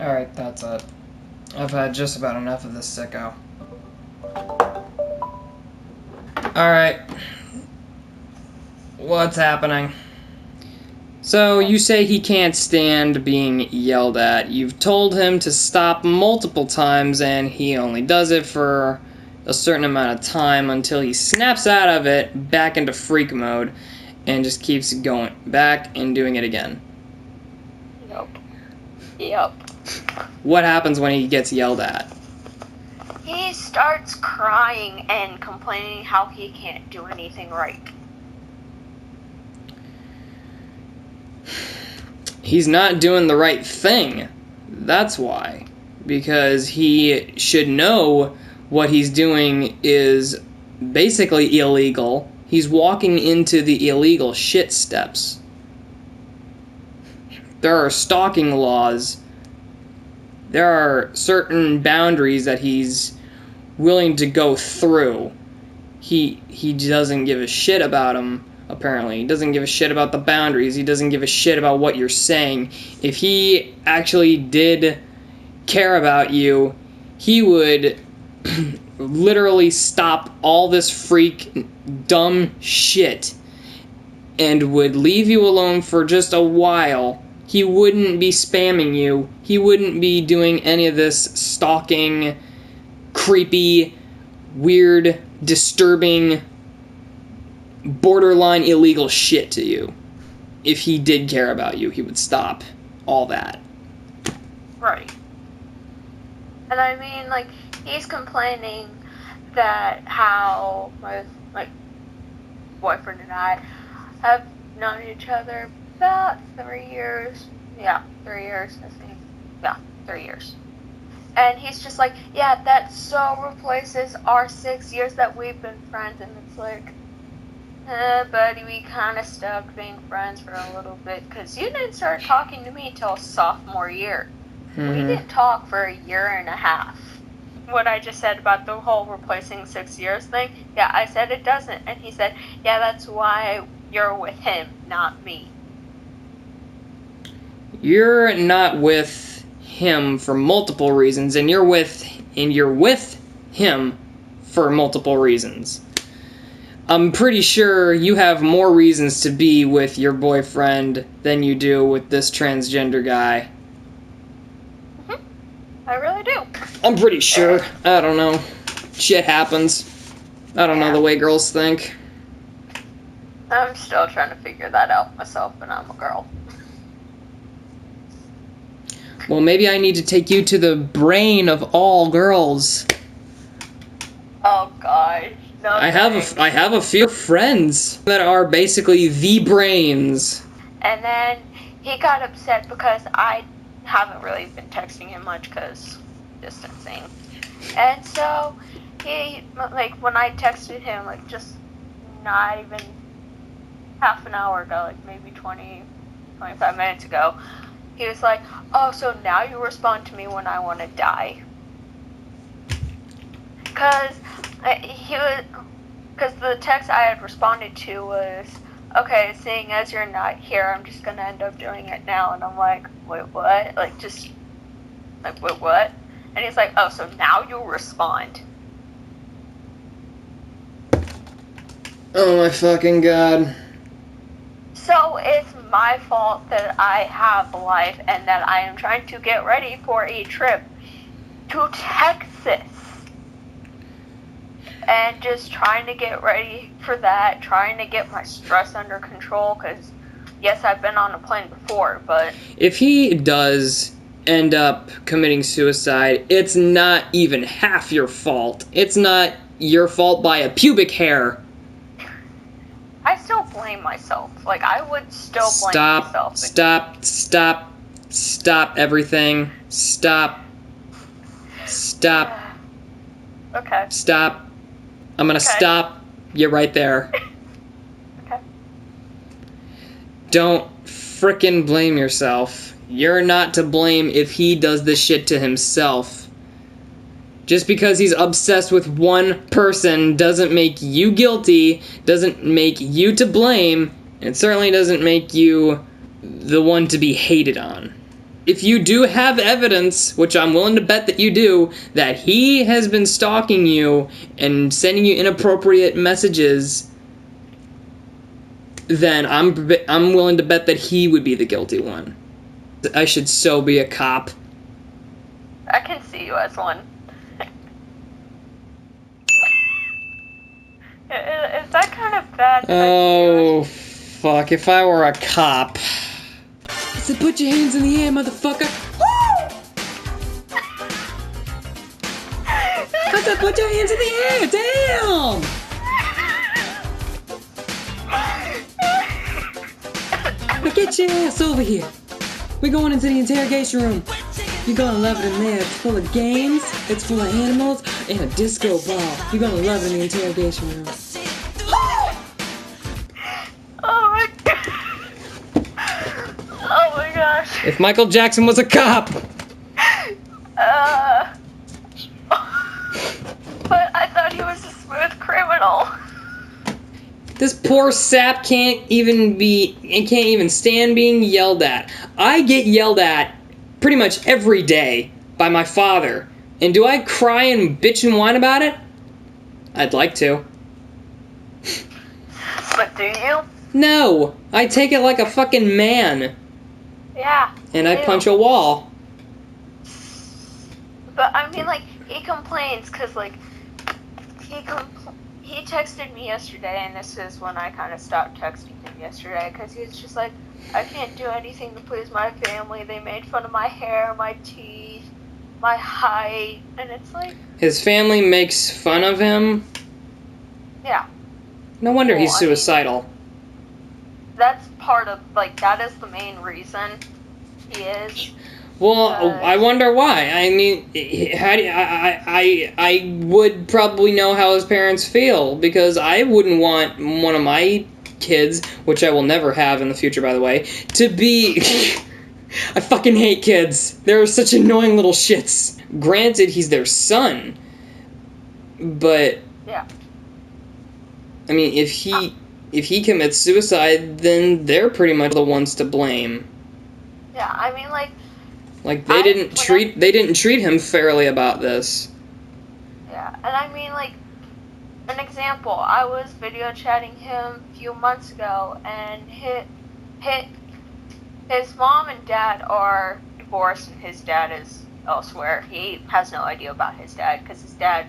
Alright, that's it. I've had just about enough of this sicko. Alright. What's happening? So, you say he can't stand being yelled at. You've told him to stop multiple times, and he only does it for a certain amount of time until he snaps out of it back into freak mode and just keeps going back and doing it again. Yep. What happens when he gets yelled at? He starts crying and complaining how he can't do anything right. He's not doing the right thing. That's why. Because he should know what he's doing is basically illegal. He's walking into the illegal shit steps. There are stalking laws. There are certain boundaries that he's willing to go through. He doesn't give a shit about them, apparently. He doesn't give a shit about the boundaries. He doesn't give a shit about what you're saying. If he actually did care about you, he would literally stop all this freak dumb shit and would leave you alone for just a while. He wouldn't be spamming you. He wouldn't be doing any of this stalking, creepy, weird, disturbing, borderline illegal shit to you. If he did care about you, he would stop all that. Right. And I mean, like, he's complaining that how my boyfriend and I have known each other about 3 years. Yeah, 3 years, I think. Yeah, 3 years. And he's just like, yeah, that so replaces our 6 years that we've been friends. And it's like, buddy, we kind of stopped being friends for a little bit because you didn't start talking to me till sophomore year. Mm-hmm. We didn't talk for a year and a half. What I just said about the whole replacing 6 years thing, yeah, I said it doesn't. And he said, yeah, that's why you're with him, not me. You're not with him for multiple reasons, and you're with him for multiple reasons. I'm pretty sure you have more reasons to be with your boyfriend than you do with this transgender guy. I really do. I'm pretty sure. I don't know. Shit happens. I don't know the way girls think. I'm still trying to figure that out myself, and I'm a girl. Well, maybe I need to take you to the brain of all girls. Oh, gosh. No, I have a few friends that are basically the brains. And then he got upset because I haven't really been texting him much because distancing. And so he, like, when I texted him, like, just not even half an hour ago, like maybe 25 minutes ago, he was like, oh, so now you respond to me when I want to die. Because the text I had responded to was, okay, seeing as you're not here, I'm just going to end up doing it now. And I'm like, wait, what? Wait, what? And he's like, oh, so now you'll respond. Oh my fucking god. So it's my fault that I have life and that I am trying to get ready for a trip to Texas. And just trying to get ready for that, trying to get my stress under control, because, yes, I've been on a plane before, but... If he does end up committing suicide, it's not even half your fault. It's not your fault by a pubic hair. I still blame myself. Like, I would still blame myself. Stop everything. Stop. Okay. Stop. I'm gonna stop you right there. Okay. Don't frickin' blame yourself. You're not to blame if he does this shit to himself. Just because he's obsessed with one person doesn't make you guilty, doesn't make you to blame, and certainly doesn't make you the one to be hated on. if you do have evidence, which I'm willing to bet that you do, that he has been stalking you and sending you inappropriate messages, then I'm willing to bet that he would be the guilty one. I should so be a cop. I can see you as one. Is that kind of bad? Oh, fuck. If I were a cop. I said, put your hands in the air, motherfucker. I said, put your hands in the air. Damn. Now get your ass over here. We're going into the interrogation room. You're gonna love it in there. It's full of games, it's full of animals, and a disco ball. You're gonna love it in the interrogation room. Oh my god. Oh my gosh. If Michael Jackson was a cop. But I thought he was a smooth criminal. This poor sap can't even stand being yelled at. I get yelled at pretty much every day by my father. And do I cry and bitch and whine about it? I'd like to. But do you? No, I take it like a fucking man. Yeah. And I punch a wall. But I mean, like, he complains because, like, he texted me yesterday, and this is when I kind of stopped texting him yesterday, because he was just like, I can't do anything to please my family. They made fun of my hair, my teeth, my height, and it's like... His family makes fun of him? Yeah. No wonder he's suicidal. I mean, that's part of, like, that is the main reason he is. Well, I wonder why. I mean, how do I would probably know how his parents feel, because I wouldn't want one of my kids, which I will never have in the future, by the way, to be... I fucking hate kids. They're such annoying little shits. Granted, he's their son, but... Yeah. I mean, if he commits suicide, then they're pretty much the ones to blame. Yeah, I mean, like... Like, they didn't treat him fairly about this. Yeah, and I mean, like, an example, I was video chatting him a few months ago, and his mom and dad are divorced, and his dad is elsewhere. He has no idea about his dad, because his dad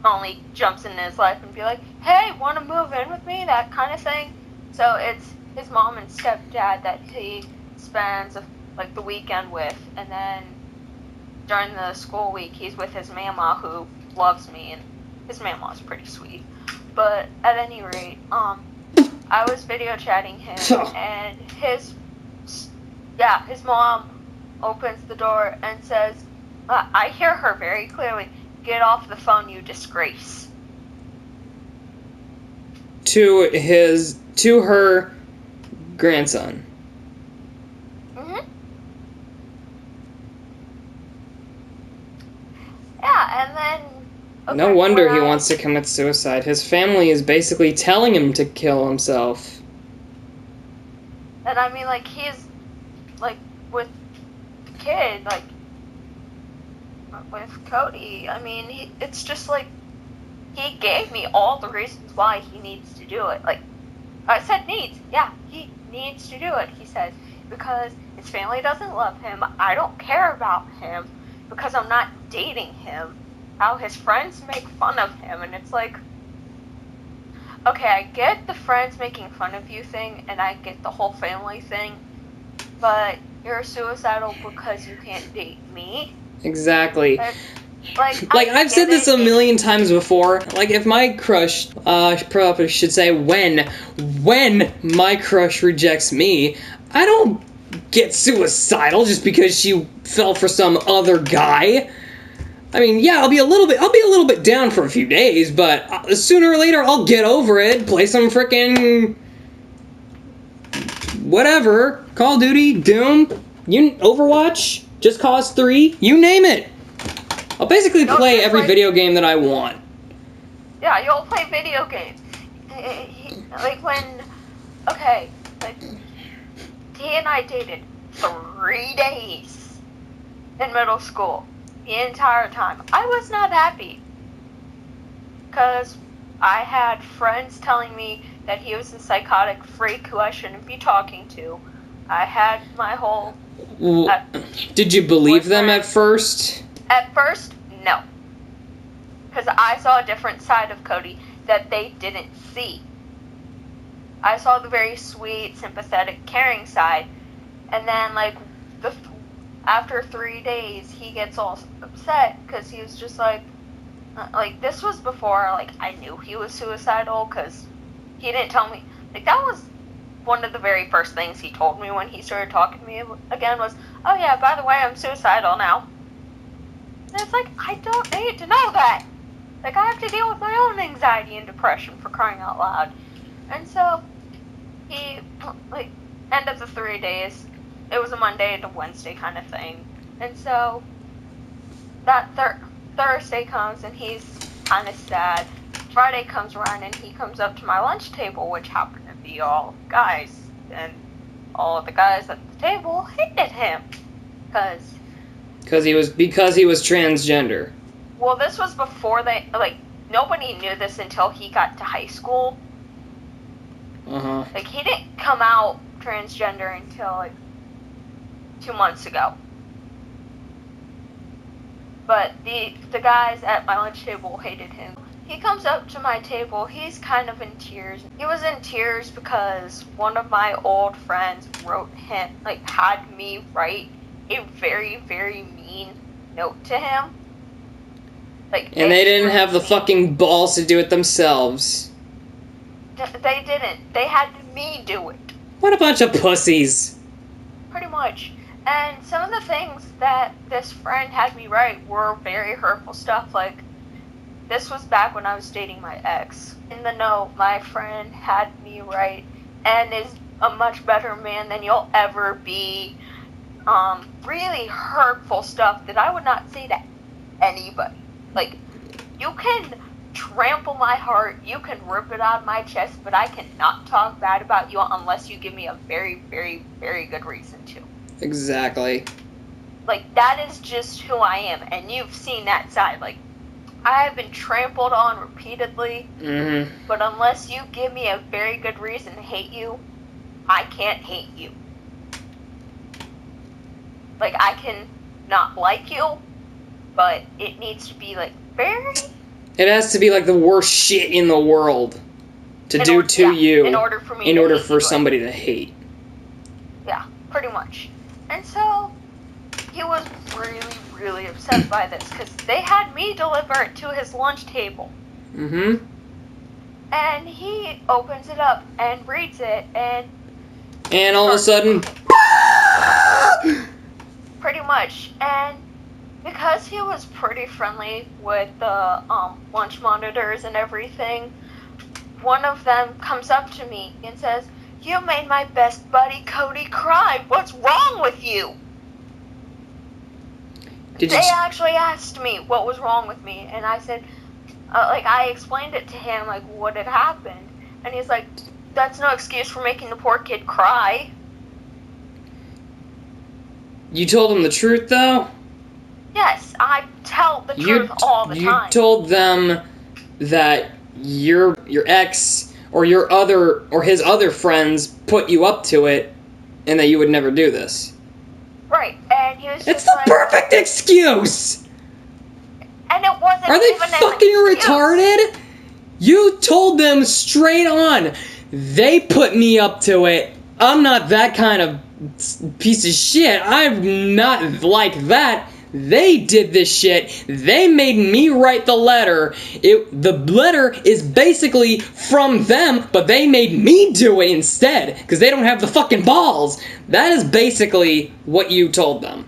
only jumps in his life and be like, hey, want to move in with me? That kind of thing. So it's his mom and stepdad that he spends like the weekend with, and then during the school week he's with his mama, who loves me, and his mama is pretty sweet. But at any rate, I was video chatting him, and his mom opens the door and says, I hear her very clearly, get off the phone, you disgrace. To her grandson. Yeah, and then... Okay, no wonder he wants to commit suicide. His family is basically telling him to kill himself. And I mean, like, he's, like, with the kid, like, with Cody, I mean, it's just, like, he gave me all the reasons why he needs to do it. Like, I said needs. Yeah, he needs to do it, he says, because his family doesn't love him. I don't care about him, because I'm not dating him. How his friends make fun of him, and it's like, okay, I get the friends making fun of you thing, and I get the whole family thing, but you're suicidal because you can't date me? Exactly. Like I've said this a million times before. Like, if my crush, I probably should say when my crush rejects me, I don't get suicidal just because she fell for some other guy. I mean, yeah, I'll be a little bit down for a few days, but sooner or later I'll get over it. Play some frickin' whatever, Call of Duty, Doom, Overwatch, Just Cause 3, you name it. I'll basically play every video game that I want. Yeah, you'll play video games. Like he and I dated 3 days. in middle school. The entire time. I was not happy. Because I had friends telling me that he was a psychotic freak who I shouldn't be talking to. I had my whole... Did you believe them at first? At first, no. Because I saw a different side of Cody that they didn't see. I saw the very sweet, sympathetic, caring side. And then, like, after 3 days, he gets all upset because he was just like, this was before, like, I knew he was suicidal because he didn't tell me. Like, that was one of the very first things he told me when he started talking to me again was, oh yeah, by the way, I'm suicidal now. And it's like, I don't need to know that. Like, I have to deal with my own anxiety and depression, for crying out loud. And so, he, like, end of the 3 days, it was a Monday to Wednesday kind of thing. And so, that Thursday comes and he's kind of sad. Friday comes around and he comes up to my lunch table, which happened to be all guys. And all of the guys at the table hated him. Because he was transgender. Well, this was before they, like, nobody knew this until he got to high school. Uh-huh. Like, he didn't come out transgender until, like, 2 months ago. But the guys at my lunch table hated him. He comes up to my table, he's kind of in tears. He was in tears because one of my old friends had me write a very, very mean note to him. Like, and they didn't have the fucking balls to do it themselves. They didn't. They had me do it. What a bunch of pussies. Pretty much. And some of the things that this friend had me write were very hurtful stuff. Like, this was back when I was dating my ex. In the note, my friend had me write, and is a much better man than you'll ever be. Really hurtful stuff that I would not say to anybody. Like, you can trample my heart, you can rip it out of my chest, but I cannot talk bad about you unless you give me a very, very, very good reason to. Exactly. Like, that is just who I am, and you've seen that side. Like, I have been trampled on repeatedly, but unless you give me a very good reason to hate you, I can't hate you. Like, I can not like you, but it needs to be, like, very... It has to be, like, the worst shit in the world to do to you in order for me in order for somebody to hate. Yeah, pretty much. And so, he was really, really upset by this, because they had me deliver it to his lunch table. And he opens it up and reads it, and... And all of a sudden... Pretty much. And because he was pretty friendly with the lunch monitors and everything, one of them comes up to me and says, "You made my best buddy Cody cry. What's wrong with you?" They actually asked me what was wrong with me, and I said, I explained it to him, like, what had happened. And he's like, "That's no excuse for making the poor kid cry." You told him the truth, though? Yes, I tell the truth all the time. You told them that your ex or his other friends put you up to it, and that you would never do this. Right, and he was just It's the perfect excuse! And it wasn't Are they even fucking retarded? You told them straight on, they put me up to it. I'm not that kind of piece of shit. I'm not like that. They did this shit. They made me write the letter. The letter is basically from them, but they made me do it instead, because they don't have the fucking balls. That is basically what you told them.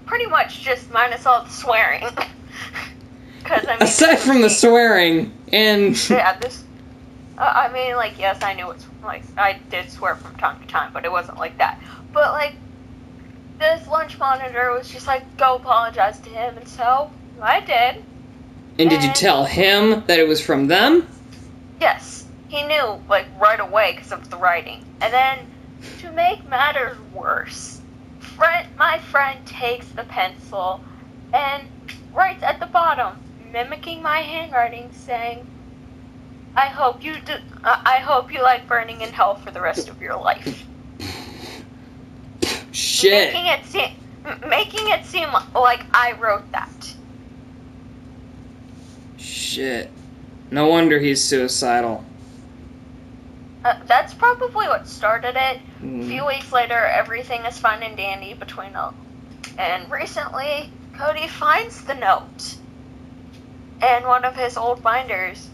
Pretty much, just minus all the swearing. Aside from the swearing, and... Yeah, this... yes, I knew it's... I did swear from time to time, but it wasn't like that. But, this lunch monitor was just go apologize to him, and so I did. And did you tell him that it was from them? Yes. He knew, right away because of the writing. And then, to make matters worse, my friend takes the pencil and writes at the bottom, mimicking my handwriting, saying, I hope you like burning in hell for the rest of your life. Shit. Making it seem like I wrote that. Shit. No wonder he's suicidal. That's probably what started it. A few weeks later, everything is fine and dandy between them. And recently, Cody finds the note in one of his old binders.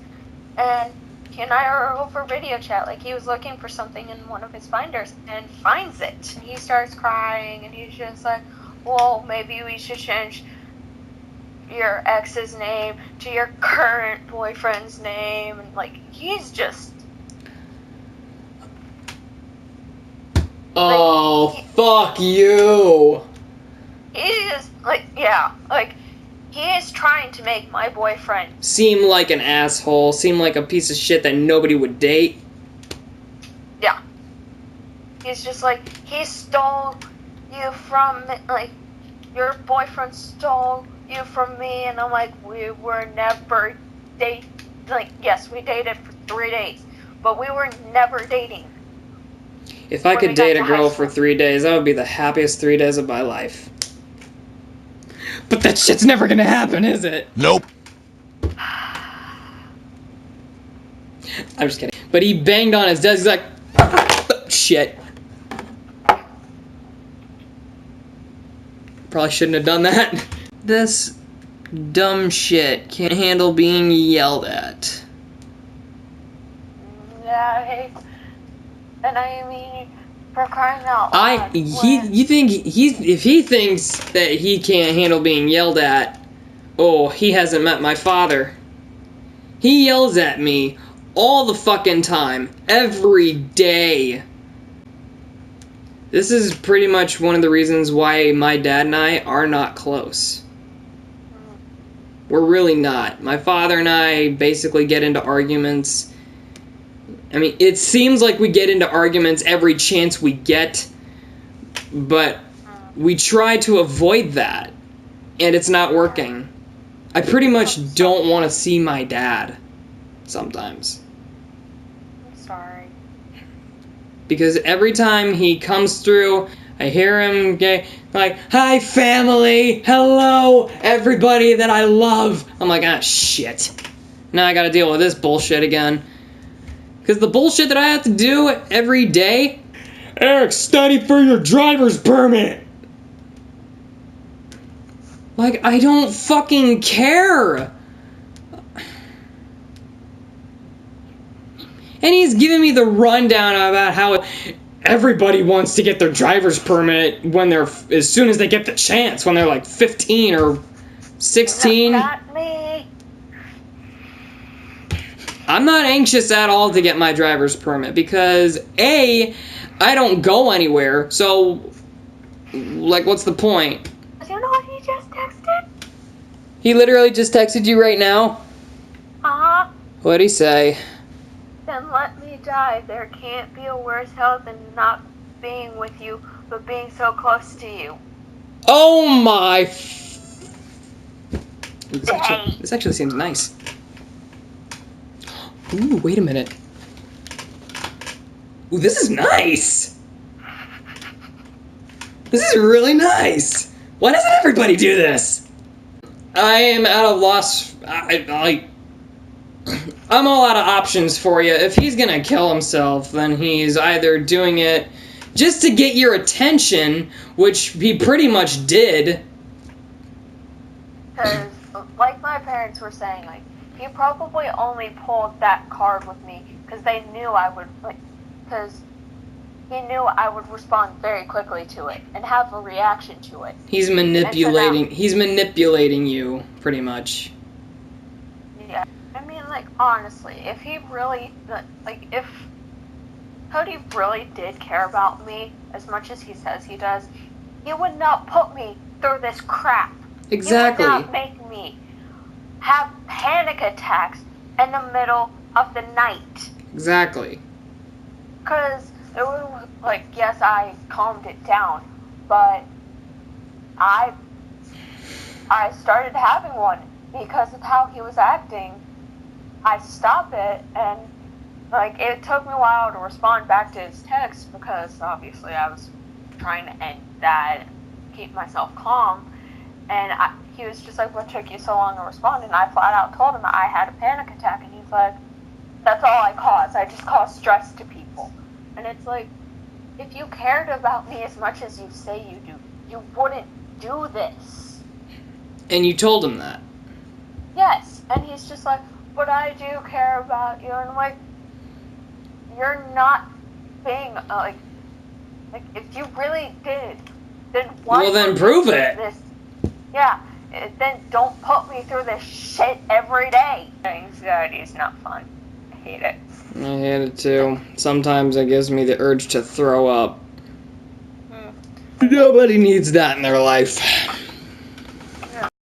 And he and I are over video chat. Like, he was looking for something in one of his binders and finds it. And he starts crying, and he's just like, well, maybe we should change your ex's name to your current boyfriend's name. And, like, he's just... Oh, fuck you. He is, like, yeah, like, he is trying to make my boyfriend seem like an asshole, seem like a piece of shit that nobody would date. Yeah. He's just like, he stole you from, like, your boyfriend stole you from me, and I'm like, we were never dating. Like, yes, we dated for 3 days, but we were never dating. If I could date a girl for 3 days, that would be the happiest 3 days of my life. But that shit's never gonna happen, is it? Nope. I'm just kidding. But he banged on his desk, he's like, oh, shit. Probably shouldn't have done that. This dumb shit can't handle being yelled at. Yeah, and I mean, for crying out loud. You think if he thinks that he can't handle being yelled at, oh, he hasn't met my father. He yells at me all the fucking time, every day. This is pretty much one of the reasons why my dad and I are not close. We're really not. My father and I basically get into arguments. I mean, it seems like we get into arguments every chance we get, but we try to avoid that, and it's not working. I pretty much don't want to see my dad sometimes. I'm sorry. Because every time he comes through, I hear him get like, hi family, hello everybody that I love. I'm like, ah, shit. Now I gotta deal with this bullshit again. Because the bullshit that I have to do every day, Eric, study for your driver's permit. Like, I don't fucking care. And he's giving me the rundown about how everybody wants to get their driver's permit when they're, as soon as they get the chance, when they're like 15 or 16. Not me. I'm not anxious at all to get my driver's permit because, A, I don't go anywhere, so, like, what's the point? Do you know what he just texted? He literally just texted you right now? Uh-huh. What'd he say? Then let me die. There can't be a worse hell than not being with you, but being so close to you. Oh my... This actually seems nice. Ooh, wait a minute. Ooh, this is nice! This is really nice! Why doesn't everybody do this? I am out of loss... I'm all out of options for you. If he's gonna kill himself, then he's either doing it just to get your attention, which he pretty much did. Because, like my parents were saying, like, he probably only pulled that card with me because they knew I would, like, because he knew I would respond very quickly to it and have a reaction to it. He's manipulating. He's manipulating you, pretty much. Yeah, I mean, like, honestly, if he really, like, if Cody really did care about me as much as he says he does, he would not put me through this crap. Exactly. He would not make me have panic attacks in the middle of the night. Exactly. Because it was like, yes, I calmed it down, but I started having one because of how he was acting. I stopped it, and like it took me a while to respond back to his text because obviously I was trying to end that, keep myself calm, and he was just like, "What took you so long to respond?" And I flat out told him I had a panic attack, and he's like, "That's all I cause. I just cause stress to people." And it's like, if you cared about me as much as you say you do, you wouldn't do this. And you told him that. Yes, and he's just like, "But I do care about you," and I'm like, you're not being like if you really did, then why? Well, then prove it. Yeah, then don't put me through this shit every day. Anxiety is not fun. I hate it. I hate it too. Sometimes it gives me the urge to throw up. Nobody needs that in their life.